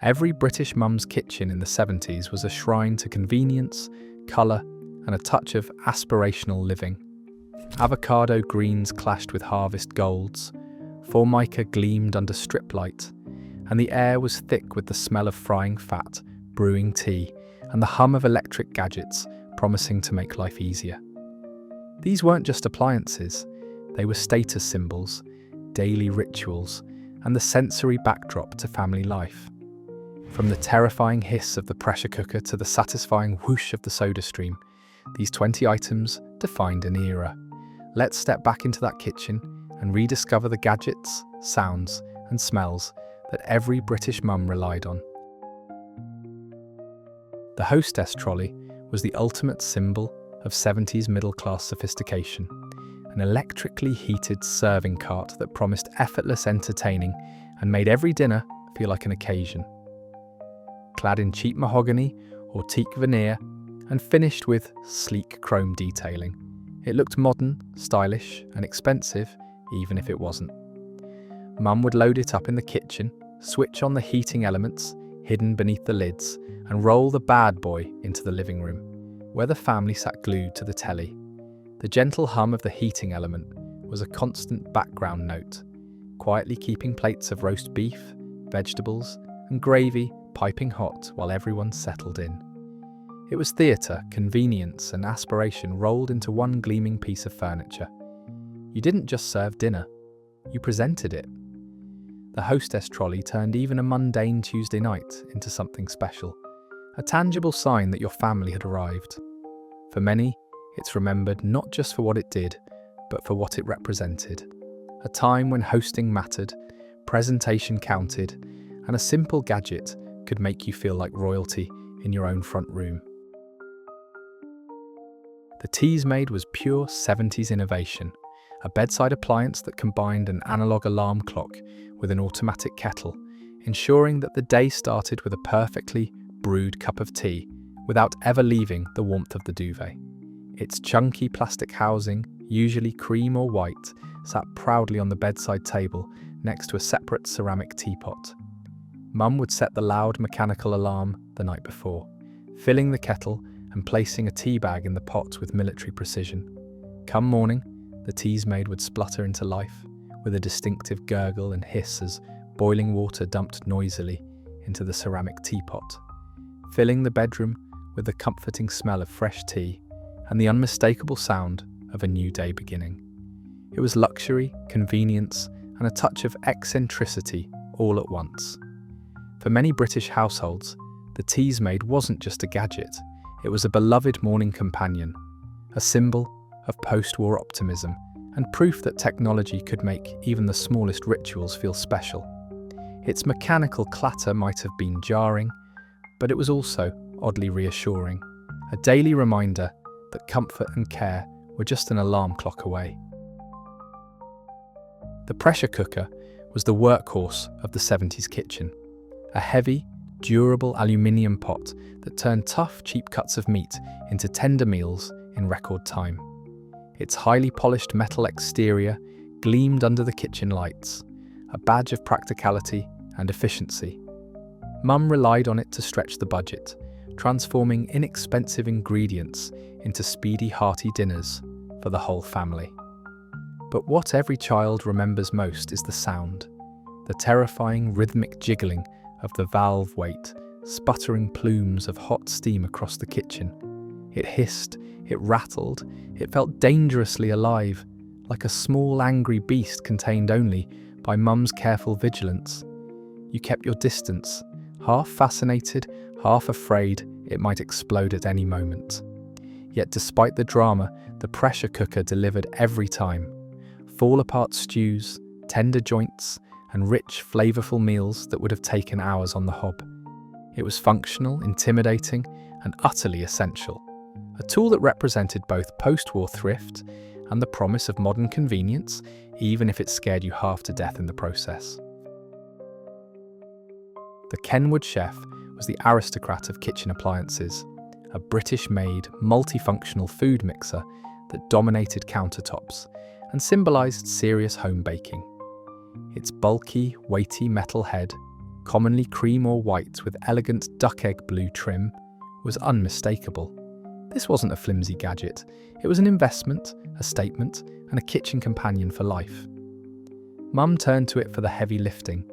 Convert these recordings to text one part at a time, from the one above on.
Every British mum's kitchen in the 70s was a shrine to convenience, colour, and a touch of aspirational living. Avocado greens clashed with harvest golds, formica gleamed under strip light, and the air was thick with the smell of frying fat, brewing tea, and the hum of electric gadgets promising to make life easier. These weren't just appliances, they were status symbols, daily rituals, and the sensory backdrop to family life. From the terrifying hiss of the pressure cooker to the satisfying whoosh of the SodaStream, these 20 items defined an era. Let's step back into that kitchen and rediscover the gadgets, sounds, and smells that every British mum relied on. The HostessTrolley was the ultimate symbol of 70s middle-class sophistication, an electrically heated serving cart that promised effortless entertaining and made every dinner feel like an occasion. Clad in cheap mahogany or teak veneer and finished with sleek chrome detailing, it looked modern, stylish, and expensive, even if it wasn't. Mum would load it up in the kitchen, switch on the heating elements hidden beneath the lids, and roll the bad boy into the living room, where the family sat glued to the telly. The gentle hum of the heating element was a constant background note, quietly keeping plates of roast beef, vegetables, and gravy piping hot while everyone settled in. It was theatre, convenience, and aspiration rolled into one gleaming piece of furniture. You didn't just serve dinner, you presented it. The HostessTrolley turned even a mundane Tuesday night into something special, a tangible sign that your family had arrived. For many, it's remembered not just for what it did, but for what it represented. A time when hosting mattered, presentation counted, and a simple gadget could make you feel like royalty in your own front room. The Teasmade was pure 70s innovation, a bedside appliance that combined an analog alarm clock with an automatic kettle, ensuring that the day started with a perfectly brewed cup of tea without ever leaving the warmth of the duvet. Its chunky plastic housing, usually cream or white, sat proudly on the bedside table next to a separate ceramic teapot. Mum would set the loud mechanical alarm the night before, filling the kettle and placing a tea bag in the pot with military precision. Come morning, the Teasmade would splutter into life with a distinctive gurgle and hiss as boiling water dumped noisily into the ceramic teapot, filling the bedroom with the comforting smell of fresh tea and the unmistakable sound of a new day beginning. It was luxury, convenience, and a touch of eccentricity all at once. For many British households, the Teasmade wasn't just a gadget, it was a beloved morning companion, a symbol of post-war optimism and proof that technology could make even the smallest rituals feel special. Its mechanical clatter might have been jarring, but it was also oddly reassuring, a daily reminder that comfort and care were just an alarm clock away. The pressure cooker was the workhorse of the 70s kitchen, a heavy, durable aluminium pot that turned tough, cheap cuts of meat into tender meals in record time. Its highly polished metal exterior gleamed under the kitchen lights, a badge of practicality and efficiency. Mum relied on it to stretch the budget, transforming inexpensive ingredients into speedy, hearty dinners for the whole family. But what every child remembers most is the sound, the terrifying rhythmic jiggling of the valve weight, sputtering plumes of hot steam across the kitchen. It hissed, it rattled, it felt dangerously alive, like a small angry beast contained only by Mum's careful vigilance. You kept your distance, half fascinated, half afraid it might explode at any moment. Yet despite the drama, the pressure cooker delivered every time. Fall-apart stews, tender joints, and rich, flavourful meals that would have taken hours on the hob. It was functional, intimidating, and utterly essential. A tool that represented both post-war thrift and the promise of modern convenience, even if it scared you half to death in the process. The Kenwood chef was the aristocrat of kitchen appliances, a British-made, multifunctional food mixer that dominated countertops and symbolised serious home baking. Its bulky, weighty metal head, commonly cream or white with elegant duck egg blue trim, was unmistakable. This wasn't a flimsy gadget, it was an investment, a statement, and a kitchen companion for life. Mum turned to it for the heavy lifting,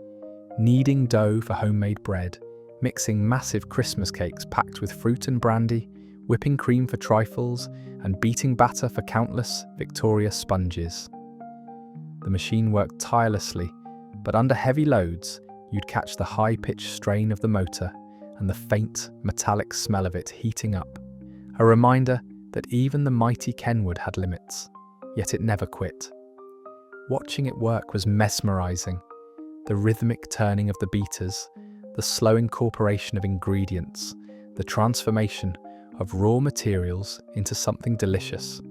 kneading dough for homemade bread, mixing massive Christmas cakes packed with fruit and brandy, whipping cream for trifles, and beating batter for countless Victoria sponges. The machine worked tirelessly, but under heavy loads, you'd catch the high-pitched strain of the motor and the faint, metallic smell of it heating up, a reminder that even the mighty Kenwood had limits, yet it never quit. Watching it work was mesmerizing. The rhythmic turning of the beaters, the slow incorporation of ingredients, the transformation of raw materials into something delicious.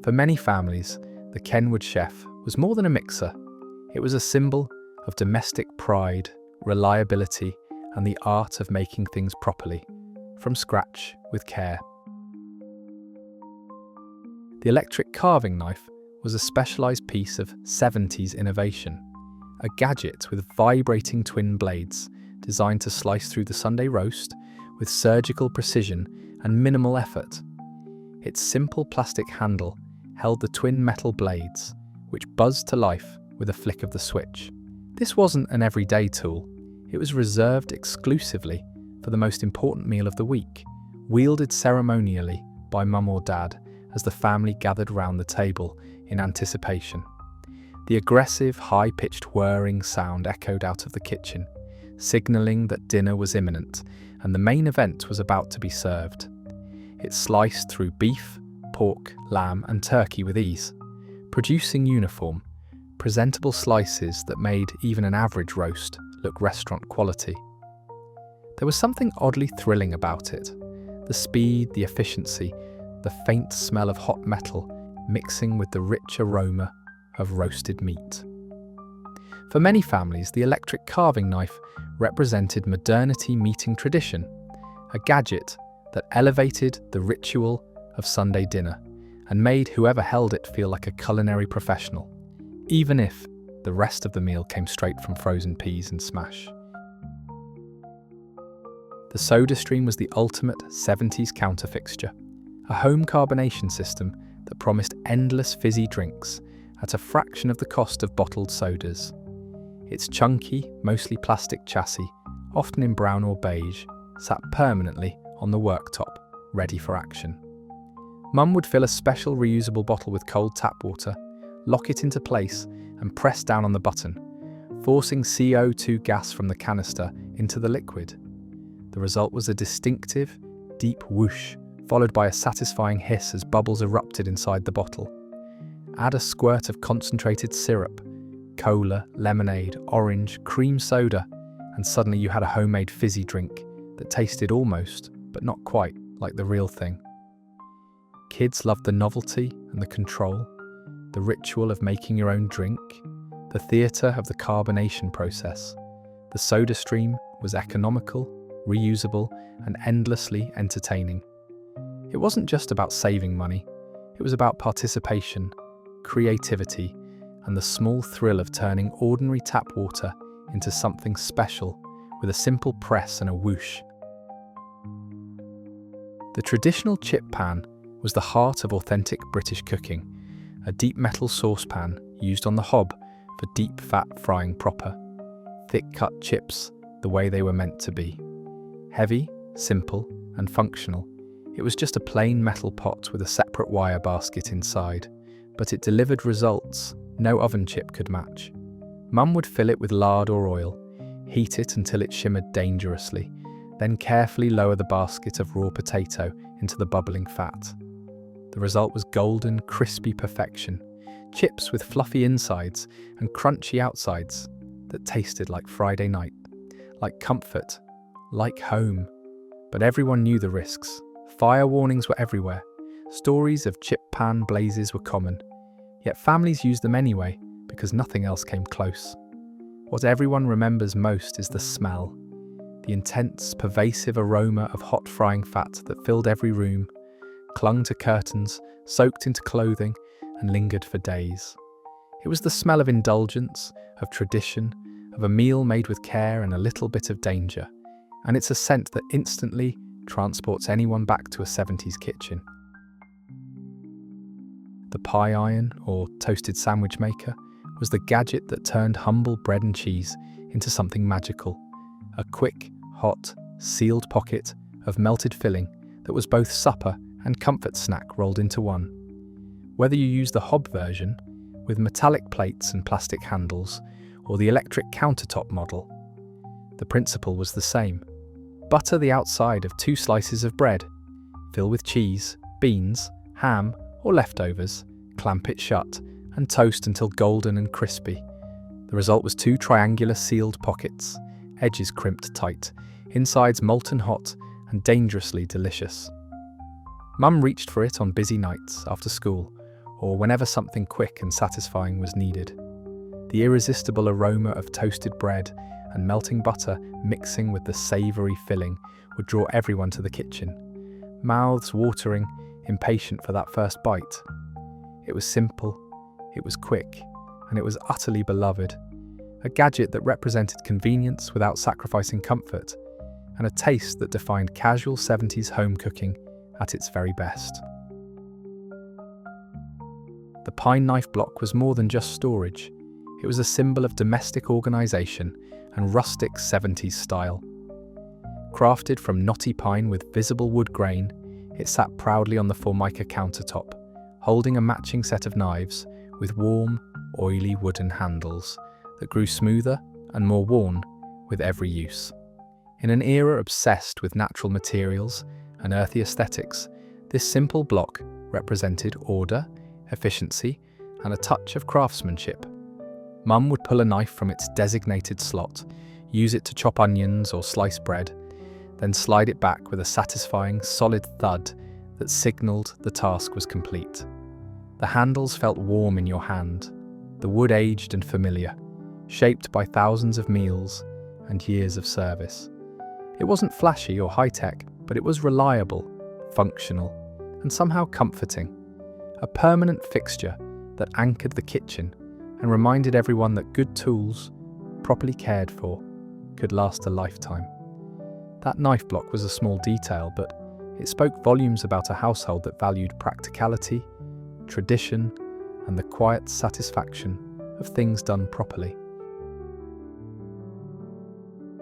For many families, the Kenwood chef was more than a mixer. It was a symbol of domestic pride, reliability, and the art of making things properly, from scratch with care. The electric carving knife was a specialized piece of 70s innovation, a gadget with vibrating twin blades designed to slice through the Sunday roast with surgical precision and minimal effort. Its simple plastic handle held the twin metal blades, which buzzed to life with a flick of the switch. This wasn't an everyday tool. It was reserved exclusively for the most important meal of the week, wielded ceremonially by mum or dad as the family gathered round the table in anticipation. The aggressive, high-pitched whirring sound echoed out of the kitchen, signalling that dinner was imminent and the main event was about to be served. It sliced through beef, pork, lamb, and turkey with ease, producing uniform, presentable slices that made even an average roast look restaurant quality. There was something oddly thrilling about it. The speed, the efficiency, the faint smell of hot metal mixing with the rich aroma of roasted meat. For many families, the electric carving knife represented modernity meeting tradition, a gadget that elevated the ritual of Sunday dinner and made whoever held it feel like a culinary professional, even if the rest of the meal came straight from frozen peas and smash. The SodaStream was the ultimate 70s counterfixture, a home carbonation system that promised endless fizzy drinks at a fraction of the cost of bottled sodas. Its chunky, mostly plastic chassis, often in brown or beige, sat permanently on the worktop, ready for action. Mum would fill a special reusable bottle with cold tap water, lock it into place, and press down on the button, forcing CO2 gas from the canister into the liquid. The result was a distinctive, deep whoosh, followed by a satisfying hiss as bubbles erupted inside the bottle. Add a squirt of concentrated syrup, cola, lemonade, orange, cream soda, and suddenly you had a homemade fizzy drink that tasted almost, but not quite, like the real thing. Kids loved the novelty and the control, the ritual of making your own drink, the theatre of the carbonation process. The SodaStream was economical, reusable, and endlessly entertaining. It wasn't just about saving money, it was about participation, creativity, and the small thrill of turning ordinary tap water into something special with a simple press and a whoosh. The traditional chip pan was the heart of authentic British cooking, a deep metal saucepan used on the hob for deep fat frying proper. Thick-cut chips the way they were meant to be. Heavy, simple, and functional. It was just a plain metal pot with a separate wire basket inside, but it delivered results no oven chip could match. Mum would fill it with lard or oil, heat it until it shimmered dangerously, then carefully lower the basket of raw potato into the bubbling fat. The result was golden, crispy perfection, chips with fluffy insides and crunchy outsides that tasted like Friday night, like comfort, like home. But everyone knew the risks. Fire warnings were everywhere. Stories of chip pan blazes were common. Yet families used them anyway because nothing else came close. What everyone remembers most is the smell. The intense, pervasive aroma of hot frying fat that filled every room, clung to curtains, soaked into clothing, and lingered for days. It was the smell of indulgence, of tradition, of a meal made with care and a little bit of danger, and it's a scent that instantly transports anyone back to a 70s kitchen. The pie iron, or toasted sandwich maker, was the gadget that turned humble bread and cheese into something magical. A quick, hot, sealed pocket of melted filling that was both supper and comfort snack rolled into one. Whether you use the hob version, with metallic plates and plastic handles, or the electric countertop model, the principle was the same. Butter the outside of 2 slices of bread, fill with cheese, beans, ham, or leftovers, clamp it shut, and toast until golden and crispy. The result was 2 triangular sealed pockets, edges crimped tight, insides molten hot and dangerously delicious. Mum reached for it on busy nights after school, or whenever something quick and satisfying was needed. The irresistible aroma of toasted bread and melting butter mixing with the savoury filling would draw everyone to the kitchen, mouths watering, impatient for that first bite. It was simple, it was quick, and it was utterly beloved. A gadget that represented convenience without sacrificing comfort, and a taste that defined casual 70s home cooking at its very best. The pine knife block was more than just storage. It was a symbol of domestic organisation and rustic 70s style. Crafted from knotty pine with visible wood grain, it sat proudly on the Formica countertop, holding a matching set of knives with warm, oily wooden handles that grew smoother and more worn with every use. In an era obsessed with natural materials and earthy aesthetics, this simple block represented order, efficiency, and a touch of craftsmanship. Mum would pull a knife from its designated slot, use it to chop onions or slice bread, then slide it back with a satisfying, solid thud that signalled the task was complete. The handles felt warm in your hand, the wood aged and familiar, shaped by thousands of meals and years of service. It wasn't flashy or high-tech, but it was reliable, functional, and somehow comforting. A permanent fixture that anchored the kitchen and reminded everyone that good tools, properly cared for, could last a lifetime. That knife block was a small detail, but it spoke volumes about a household that valued practicality, tradition, and the quiet satisfaction of things done properly.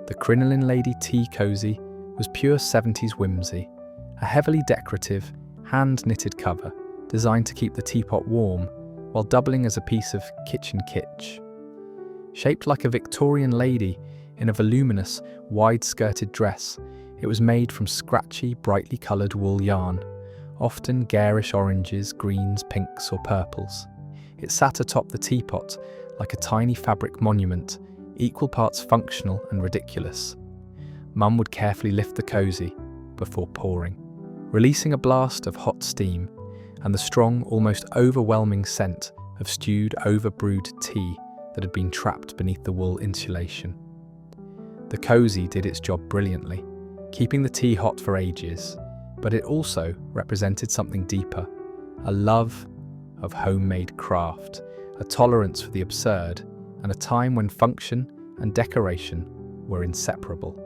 The Crinoline Lady Tea Cosy was pure 70s whimsy, a heavily decorative, hand-knitted cover designed to keep the teapot warm while doubling as a piece of kitchen kitsch. Shaped like a Victorian lady in a voluminous, wide-skirted dress, it was made from scratchy, brightly coloured wool yarn, often garish oranges, greens, pinks or purples. It sat atop the teapot like a tiny fabric monument, equal parts functional and ridiculous. Mum would carefully lift the cosy before pouring, releasing a blast of hot steam and the strong, almost overwhelming scent of stewed, over-brewed tea that had been trapped beneath the wool insulation. The cosy did its job brilliantly, keeping the tea hot for ages, but it also represented something deeper, a love of homemade craft, a tolerance for the absurd, and a time when function and decoration were inseparable.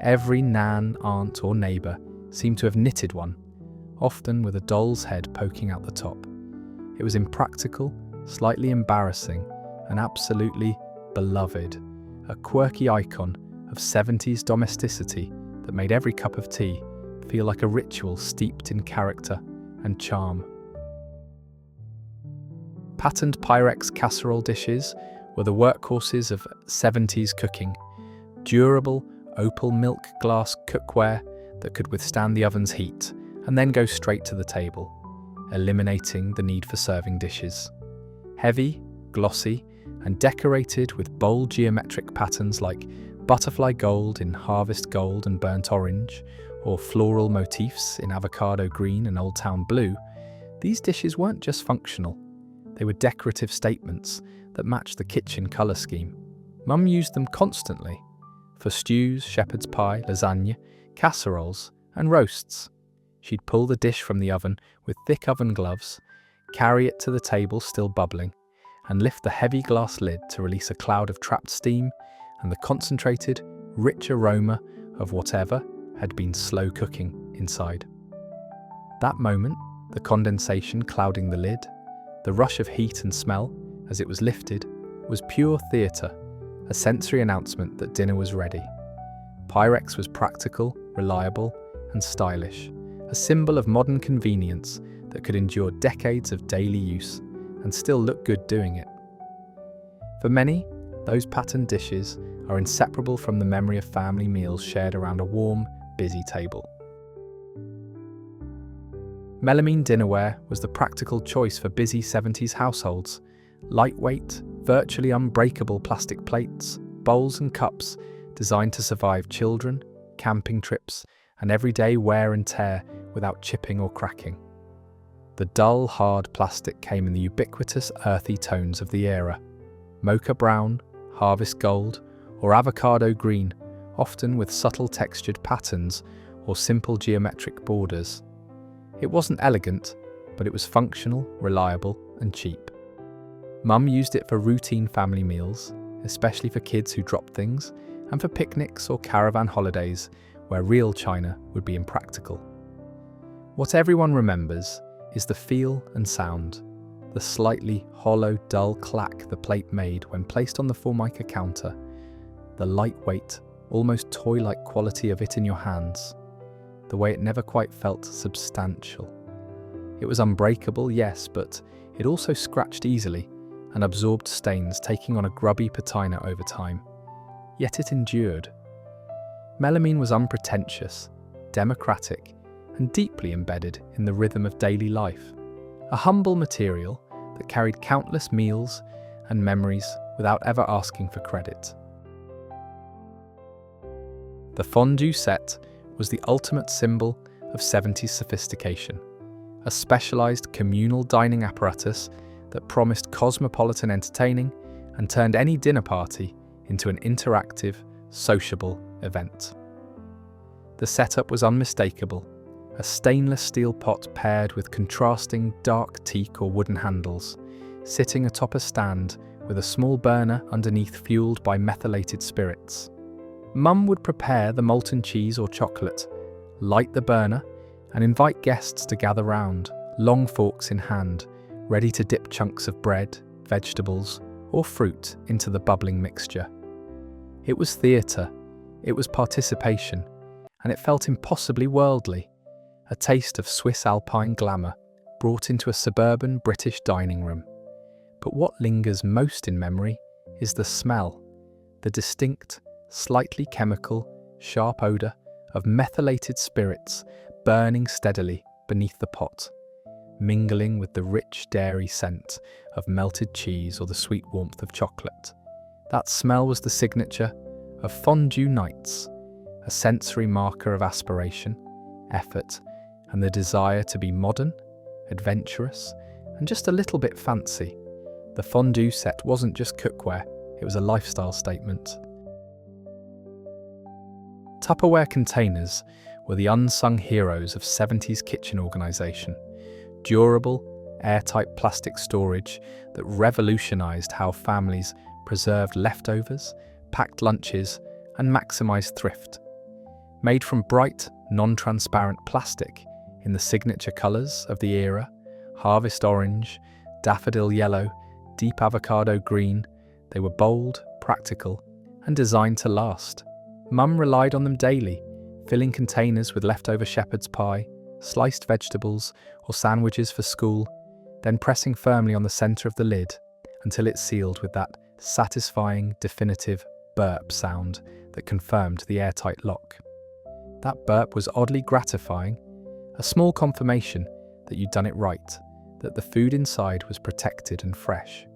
Every nan, aunt or neighbour seemed to have knitted one, often with a doll's head poking out the top. It was impractical, slightly embarrassing, and absolutely beloved, a quirky icon of 70s domesticity that made every cup of tea feel like a ritual steeped in character and charm. Patterned Pyrex casserole dishes were the workhorses of 70s cooking, durable opal milk glass cookware that could withstand the oven's heat and then go straight to the table, eliminating the need for serving dishes. Heavy, glossy, and decorated with bold geometric patterns like butterfly gold in harvest gold and burnt orange, or floral motifs in avocado green and Old Town blue, these dishes weren't just functional. They were decorative statements that matched the kitchen colour scheme. Mum used them constantly for stews, shepherd's pie, lasagna, casseroles, and roasts. She'd pull the dish from the oven with thick oven gloves, carry it to the table still bubbling, and lift the heavy glass lid to release a cloud of trapped steam and the concentrated, rich aroma of whatever had been slow cooking inside. That moment, the condensation clouding the lid, the rush of heat and smell as it was lifted, was pure theatre, a sensory announcement that dinner was ready. Pyrex was practical, reliable, and stylish, a symbol of modern convenience that could endure decades of daily use and still look good doing it. For many, those patterned dishes are inseparable from the memory of family meals shared around a warm, busy table. Melamine Dinnerware was the practical choice for busy 70s households. Lightweight, virtually unbreakable plastic plates, bowls and cups designed to survive children, camping trips, and everyday wear and tear without chipping or cracking. The dull, hard plastic came in the ubiquitous earthy tones of the era: mocha brown, harvest gold, or avocado green, often with subtle textured patterns or simple geometric borders. It wasn't elegant, but it was functional, reliable, and cheap. Mum used it for routine family meals, especially for kids who dropped things, and for picnics or caravan holidays where real china would be impractical. What everyone remembers is the feel and sound, the slightly hollow, dull clack the plate made when placed on the Formica counter, the lightweight, almost toy-like quality of it in your hands, the way it never quite felt substantial. It was unbreakable, yes, but it also scratched easily and absorbed stains, taking on a grubby patina over time. Yet it endured. Melamine was unpretentious, democratic, and deeply embedded in the rhythm of daily life. A humble material that carried countless meals and memories without ever asking for credit. The Fondue Set was the ultimate symbol of 70s sophistication, a specialized communal dining apparatus that promised cosmopolitan entertaining and turned any dinner party into an interactive, sociable event. The setup was unmistakable: a stainless steel pot paired with contrasting dark teak or wooden handles, sitting atop a stand with a small burner underneath fueled by methylated spirits. Mum would prepare the molten cheese or chocolate, light the burner, and invite guests to gather round, long forks in hand, ready to dip chunks of bread, vegetables, or fruit into the bubbling mixture. It was theatre, it was participation, and it felt impossibly worldly, a taste of Swiss Alpine glamour brought into a suburban British dining room. But what lingers most in memory is the smell, the distinct, slightly chemical, sharp odour of methylated spirits burning steadily beneath the pot, mingling with the rich dairy scent of melted cheese or the sweet warmth of chocolate. That smell was the signature of fondue nights, a sensory marker of aspiration, effort, and the desire to be modern, adventurous, and just a little bit fancy. The Fondue Set wasn't just cookware, it was a lifestyle statement. Tupperware Containers were the unsung heroes of 70s kitchen organisation. Durable, airtight plastic storage that revolutionised how families preserved leftovers, packed lunches, and maximised thrift. Made from bright, non-transparent plastic in the signature colours of the era, harvest orange, daffodil yellow, deep avocado green, they were bold, practical, and designed to last. Mum relied on them daily, filling containers with leftover shepherd's pie, sliced vegetables, or sandwiches for school, then pressing firmly on the centre of the lid until it sealed with that satisfying, definitive burp sound that confirmed the airtight lock. That burp was oddly gratifying, a small confirmation that you'd done it right, that the food inside was protected and fresh.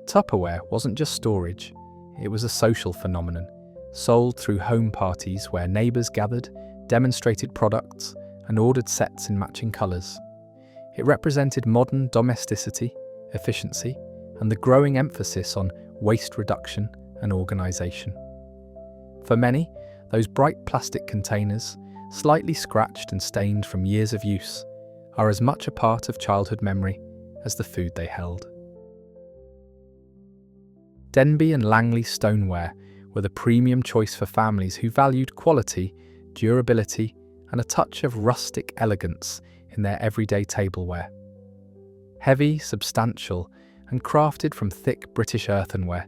Tupperware wasn't just storage, it was a social phenomenon, sold through home parties where neighbours gathered, demonstrated products, and ordered sets in matching colours. It represented modern domesticity, efficiency, and the growing emphasis on waste reduction and organisation. For many, those bright plastic containers, slightly scratched and stained from years of use, are as much a part of childhood memory as the food they held. Denby and Langley Stoneware were the premium choice for families who valued quality, durability, and a touch of rustic elegance in their everyday tableware. Heavy, substantial, and crafted from thick British earthenware,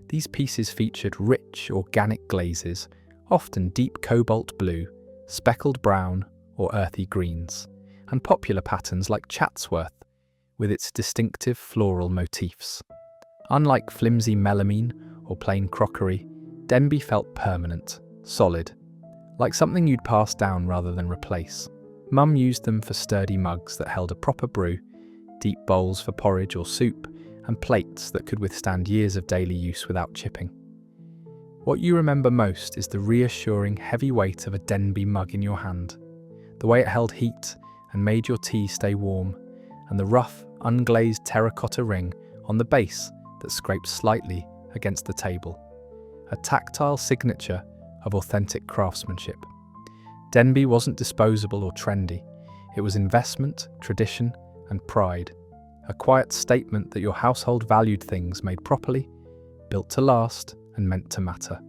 these pieces featured rich, organic glazes, often deep cobalt blue, speckled brown, or earthy greens, and popular patterns like Chatsworth, with its distinctive floral motifs. Unlike flimsy melamine or plain crockery, Denby felt permanent, solid, like something you'd pass down rather than replace. Mum used them for sturdy mugs that held a proper brew, deep bowls for porridge or soup, and plates that could withstand years of daily use without chipping. What you remember most is the reassuring heavy weight of a Denby mug in your hand, the way it held heat and made your tea stay warm, and the rough, unglazed terracotta ring on the base that scraped slightly against the table, a tactile signature of authentic craftsmanship. Denby wasn't disposable or trendy. It was investment, tradition, and pride, a quiet statement that your household valued things made properly, built to last, and meant to matter.